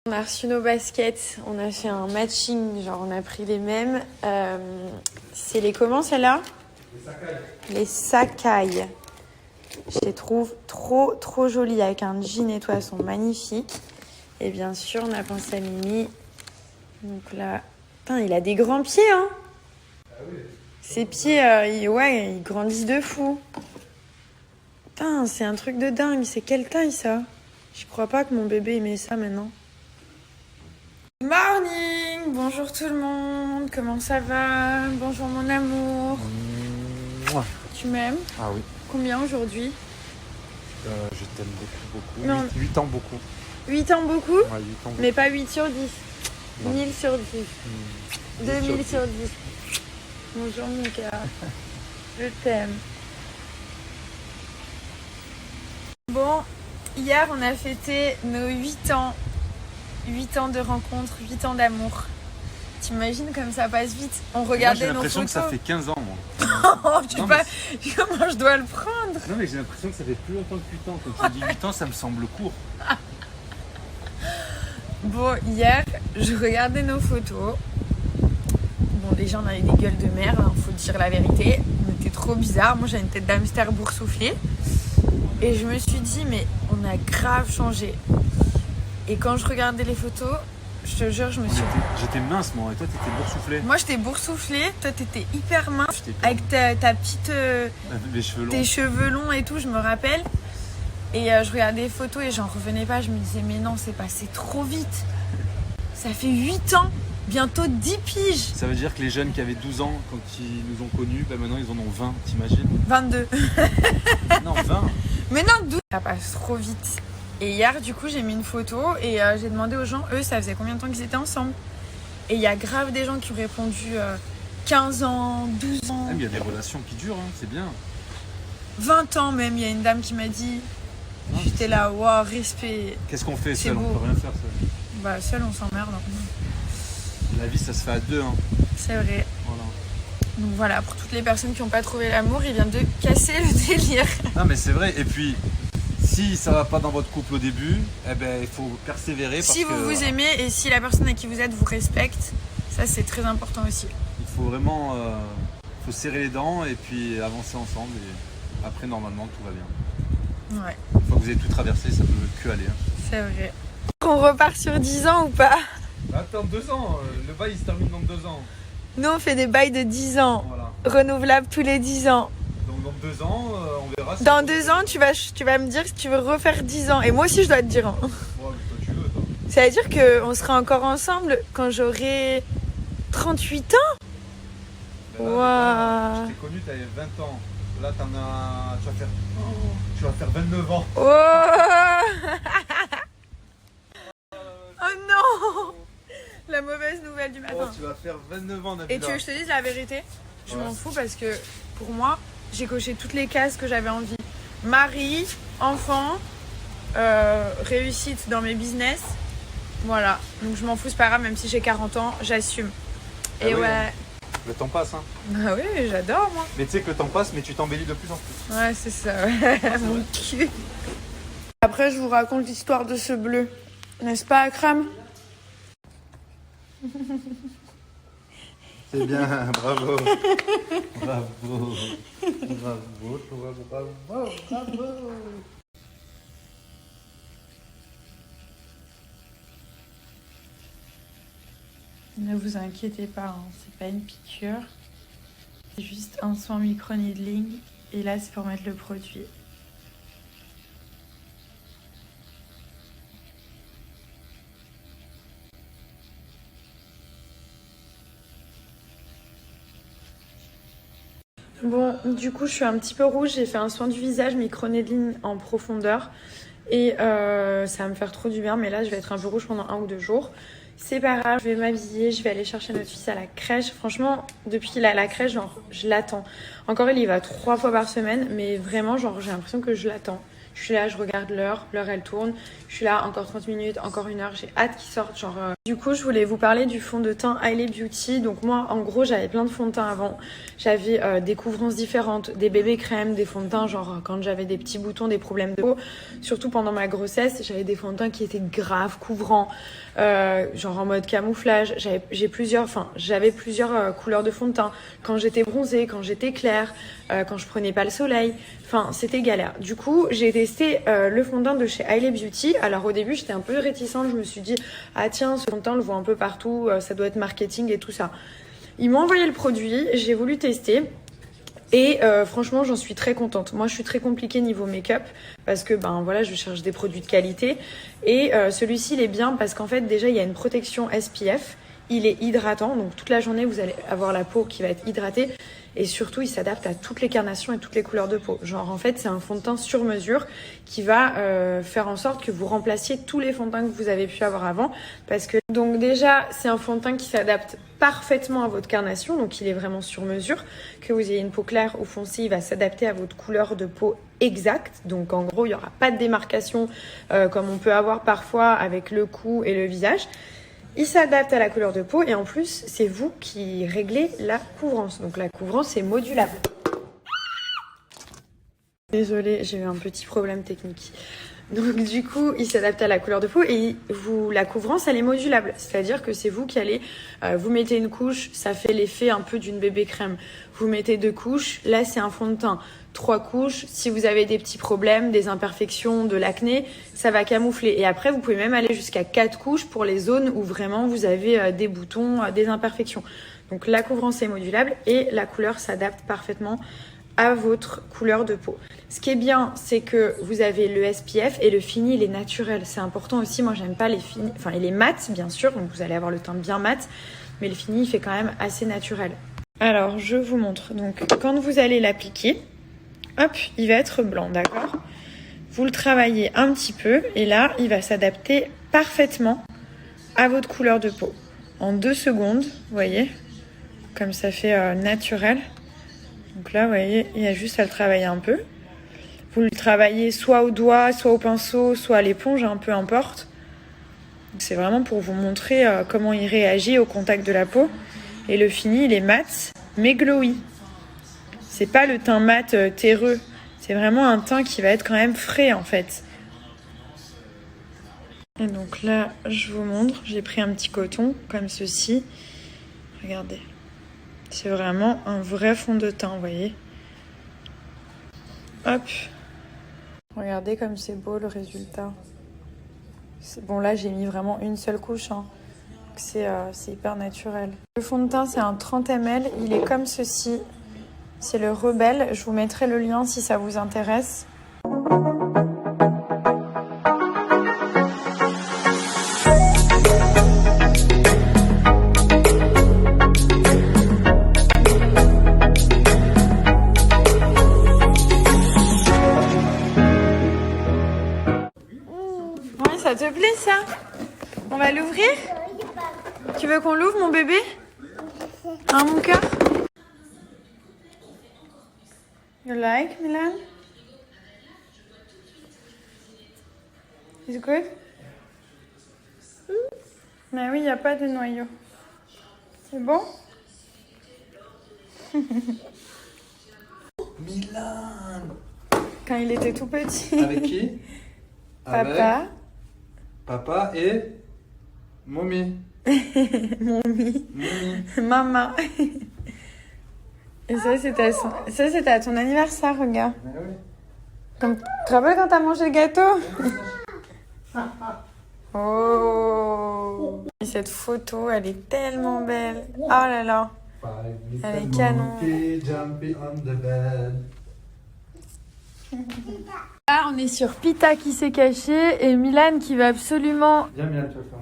On a reçu nos baskets, on a fait un matching, genre on a pris les mêmes. C'est les comment celles-là? Les Sakai. Je les trouve trop jolies avec un jean et tout, elles sont magnifiques. Et bien sûr, on a pensé à Mimi. Donc là, putain, il a des grands pieds, hein. Ah oui. Ses pieds, ils grandissent de fou. Putain, c'est un truc de dingue. C'est quelle taille ça? Je crois pas que mon bébé il met ça maintenant. Morning! Bonjour tout le monde, comment ça va? Bonjour mon amour. Tu m'aimes? Ah oui. Combien aujourd'hui? Je t'aime beaucoup. Non. 8 ans beaucoup. 8 ans beaucoup? Ouais, 8 ans beaucoup. Mais pas 8 sur 10. Non. 1000 sur 10. 2000 sur 10. Bonjour Mika. Je t'aime. Bon, hier on a fêté nos 8 ans. 8 ans de rencontre, 8 ans d'amour. T'imagines comme ça passe vite? On regardait nos photos. J'ai l'impression que ça fait 15 ans, moi. Oh, comment je dois le prendre? Non, mais j'ai l'impression que ça fait plus longtemps que 8 ans. Quand tu dis 8 ans, ça me semble court. Bon, hier, je regardais nos photos. Bon, déjà, on avait des gueules de merde, hein, faut dire la vérité. On était trop bizarres. Moi, j'avais une tête d'hamster boursouflée. Et je me suis dit, mais on a grave changé. Et quand je regardais les photos, je te jure, je me suis... J'étais mince, moi, et toi, t'étais boursouflée. Moi, j'étais boursouflée, toi, t'étais hyper mince, avec ta petite... les cheveux longs. Tes cheveux longs et tout, je me rappelle. Et je regardais les photos et j'en revenais pas. Je me disais, mais non, c'est passé trop vite. Ça fait 8 ans, bientôt 10 piges. Ça veut dire que les jeunes qui avaient 12 ans, quand ils nous ont connus, maintenant, ils en ont 20, t'imagines? 22. Non, 20. Mais non, 12. Ça passe trop vite. Et hier, du coup, j'ai mis une photo et j'ai demandé aux gens, eux, ça faisait combien de temps qu'ils étaient ensemble? Et il y a grave des gens qui ont répondu 15 ans, 12 ans. Il y a des relations qui durent, hein, c'est bien. 20 ans même, il y a une dame qui m'a dit. J'étais là, waouh, respect. Qu'est-ce qu'on fait C'est seul? beau. On peut rien faire seul. Bah, seul, on s'emmerde. La vie, ça se fait à deux. Hein. C'est vrai. Voilà. Donc voilà, pour toutes les personnes qui n'ont pas trouvé l'amour, il vient de casser le délire. Non, mais c'est vrai. Et puis, si ça va pas dans votre couple au début, eh ben, il faut persévérer. Si vous vous aimez et si la personne à qui vous êtes vous respecte, ça c'est très important aussi. Il faut vraiment faut serrer les dents et puis avancer ensemble. Et après, normalement, tout va bien. Ouais. Une fois que vous avez tout traversé, ça peut que aller. Hein. C'est vrai. On repart sur 10 ans ou pas? Attends, 2 ans. Le bail il se termine dans 2 ans. Nous on fait des bails de 10 ans. Voilà. Renouvelables tous les 10 ans. Donc dans 2 ans, on verra. Si dans 2 ans, tu vas me dire si tu veux refaire 10 ans. Et moi aussi je dois te dire. Hein. Ouais, mais toi tu veux, toi. Ça veut dire qu'on sera encore ensemble quand j'aurai 38 ans? Waouh. Je t'ai connu, t'avais 20 ans. Là, tu vas faire 29 ans. Oh, oh non, la mauvaise nouvelle du matin. Oh, tu vas faire 29 ans, Nabila. Et tu veux que je te dise la vérité? Je m'en fous parce que pour moi, j'ai coché toutes les cases que j'avais envie. Mari, enfant, réussite dans mes business. Voilà. Donc je m'en fous, c'est pas grave, même si j'ai 40 ans, j'assume. Et oui, ouais. Le temps passe, hein. Bah oui, j'adore moi. Mais tu sais que le temps passe, mais tu t'embellis de plus en plus. Ouais, c'est ça, ouais. Mon cul. Après, je vous raconte l'histoire de ce bleu. N'est-ce pas, Akram? C'est bien, bravo. Bravo. Bravo. Ne vous inquiétez pas, hein, c'est pas une piqûre. C'est juste un soin micro-needling. Et là, c'est pour mettre le produit. Bon, du coup, je suis un petit peu rouge. J'ai fait un soin du visage micro-needling en profondeur. Et ça va me faire trop du bien. Mais là, je vais être un peu rouge pendant 1 ou 2 jours. C'est pas grave, je vais m'habiller, je vais aller chercher notre fils à la crèche. Franchement, depuis qu'il est à la crèche, genre, je l'attends. Encore, il y va 3 fois par semaine, mais vraiment, genre, j'ai l'impression que je l'attends. Je suis là, je regarde l'heure elle tourne. Je suis là, encore 30 minutes, encore 1 heure. J'ai hâte qu'il sorte. Du coup, je voulais vous parler du fond de teint Hailey Beauty. Donc moi, en gros, j'avais plein de fonds de teint avant. J'avais des couvrances différentes, des bébés crèmes, des fonds de teint, genre quand j'avais des petits boutons, des problèmes de peau. Surtout pendant ma grossesse, j'avais des fonds de teint qui étaient graves, couvrants, genre en mode camouflage. J'avais plusieurs couleurs de fond de teint. Quand j'étais bronzée, quand j'étais claire, quand je prenais pas le soleil. Enfin, c'était galère. Du coup, j'ai testé le fond de teint de chez Hailey Beauty. Alors au début, j'étais un peu réticente. Je me suis dit, ah tiens, ce fond de teint, on le voit un peu partout. Ça doit être marketing et tout ça. Ils m'ont envoyé le produit. J'ai voulu tester. Et franchement, j'en suis très contente. Moi, je suis très compliquée niveau make-up parce que voilà, je cherche des produits de qualité. Et celui-ci, il est bien parce qu'en fait, déjà, il y a une protection SPF. Il est hydratant, donc toute la journée, vous allez avoir la peau qui va être hydratée. Et surtout, il s'adapte à toutes les carnations et toutes les couleurs de peau. Genre, en fait, c'est un fond de teint sur mesure qui va faire en sorte que vous remplaciez tous les fonds de teint que vous avez pu avoir avant. Parce que, donc déjà, c'est un fond de teint qui s'adapte parfaitement à votre carnation. Donc, il est vraiment sur mesure. Que vous ayez une peau claire ou foncée, il va s'adapter à votre couleur de peau exacte. Donc, en gros, il n'y aura pas de démarcation comme on peut avoir parfois avec le cou et le visage. Il s'adapte à la couleur de peau et en plus, c'est vous qui réglez la couvrance. Donc la couvrance est modulable. Désolée, j'ai eu un petit problème technique. Donc du coup, il s'adapte à la couleur de peau et la couvrance, elle est modulable. C'est-à-dire que c'est vous qui allez, vous mettez une couche, ça fait l'effet un peu d'une bébé crème. Vous mettez 2 couches, là c'est un fond de teint. 3 couches, si vous avez des petits problèmes, des imperfections, de l'acné, ça va camoufler. Et après, vous pouvez même aller jusqu'à 4 couches pour les zones où vraiment vous avez des boutons, des imperfections. Donc la couvrance est modulable et la couleur s'adapte parfaitement à votre couleur de peau. Ce qui est bien, c'est que vous avez le SPF et le fini, il est naturel. C'est important aussi, moi j'aime pas les finis, enfin il est mat bien sûr, donc vous allez avoir le teint bien mat, mais le fini il fait quand même assez naturel. Alors je vous montre, donc quand vous allez l'appliquer, hop, il va être blanc, d'accord? Vous le travaillez un petit peu et là, il va s'adapter parfaitement à votre couleur de peau. En 2 secondes, vous voyez, comme ça fait naturel. Donc là, vous voyez, il y a juste à le travailler un peu. Vous le travaillez soit au doigt, soit au pinceau, soit à l'éponge, peu importe. C'est vraiment pour vous montrer comment il réagit au contact de la peau. Et le fini, il est mat, mais glowy. C'est pas le teint mat terreux. C'est vraiment un teint qui va être quand même frais, en fait. Et donc là, je vous montre. J'ai pris un petit coton, comme ceci. Regardez. C'est vraiment un vrai fond de teint, vous voyez. Hop. Regardez comme c'est beau le résultat. Bon là j'ai mis vraiment une seule couche. C'est hyper naturel. Le fond de teint c'est un 30 ml. Il est comme ceci. C'est le Rebelle. Je vous mettrai le lien si ça vous intéresse. Ça te plaît ça? On va l'ouvrir? Tu veux qu'on l'ouvre mon bébé? Hein mon cœur? You like Milan? Is good? Mais oui, il n'y a pas de noyau. C'est bon? Milan! Quand il était tout petit. Avec qui? Papa. Avec papa et Mommy. Mommy. Maman. Et ça, c'était à ton anniversaire, regarde. Ah oui. Comme... Tu te rappelles quand t'as mangé le gâteau? Oh. Et cette photo, elle est tellement belle. Oh là là. Elle est canon. Là, on est sur Pita qui s'est caché et Milan qui va absolument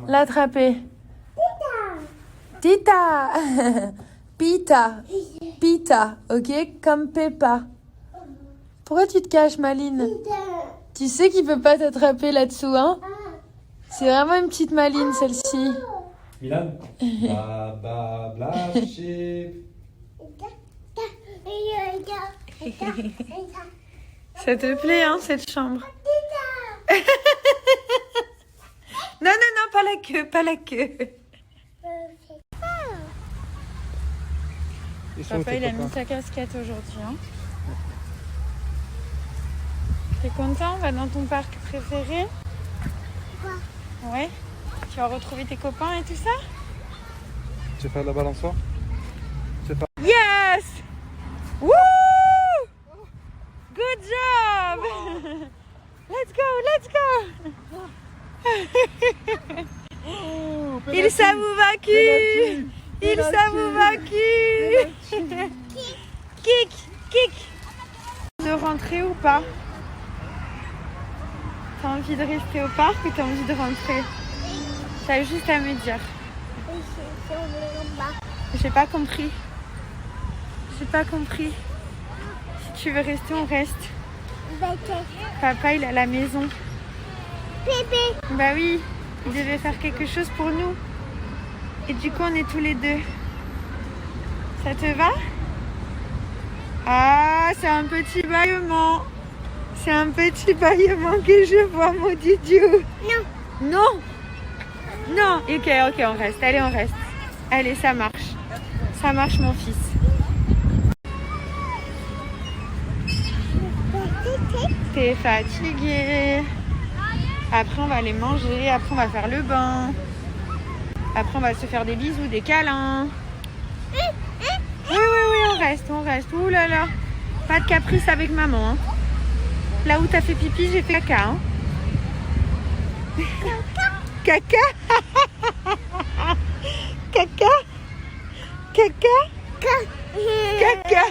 l'attraper. Tita. Pita. Pita, ok? Comme Peppa. Pourquoi tu te caches, Maline? Tu sais qu'il peut pas t'attraper là-dessous, hein? C'est vraiment une petite Maline, celle-ci. Milan. Baba black sheep. Ça te plaît, hein, cette chambre? Non, non, non, pas la queue, pas la queue. Papa, il a mis sa casquette aujourd'hui. Hein. T'es content? On va dans ton parc préféré? Ouais. Tu vas retrouver tes copains et tout ça? Tu veux faire de la balançoire? Yes! Woo! Good job! Let's go, let's go! Ils s'avouent vaincus! Ils s'avouent vaincus! Kick, kick! De rentrer ou pas? T'as envie de rester au parc ou t'as envie de rentrer? T'as juste à me dire. J'ai pas compris. J'ai pas compris. Si tu veux rester, on reste. Papa, il est à la maison. Bébé. Bah oui, il devait faire quelque chose pour nous. Et du coup, on est tous les deux. Ça te va? Ah, c'est un petit bâillement. C'est un petit bâillement que je vois, maudit Dieu. Non. Non. Non. Ok, ok, on reste. Allez, on reste. Allez, ça marche. Ça marche, mon fils. T'es fatigué. Après, on va aller manger. Après, on va faire le bain. Après, on va se faire des bisous, des câlins. Oui, oui, oui, on reste, on reste. Ouh là là. Pas de caprice avec maman. Hein. Là où t'as fait pipi, j'ai fait caca. Hein. Caca. Caca. Caca. Caca.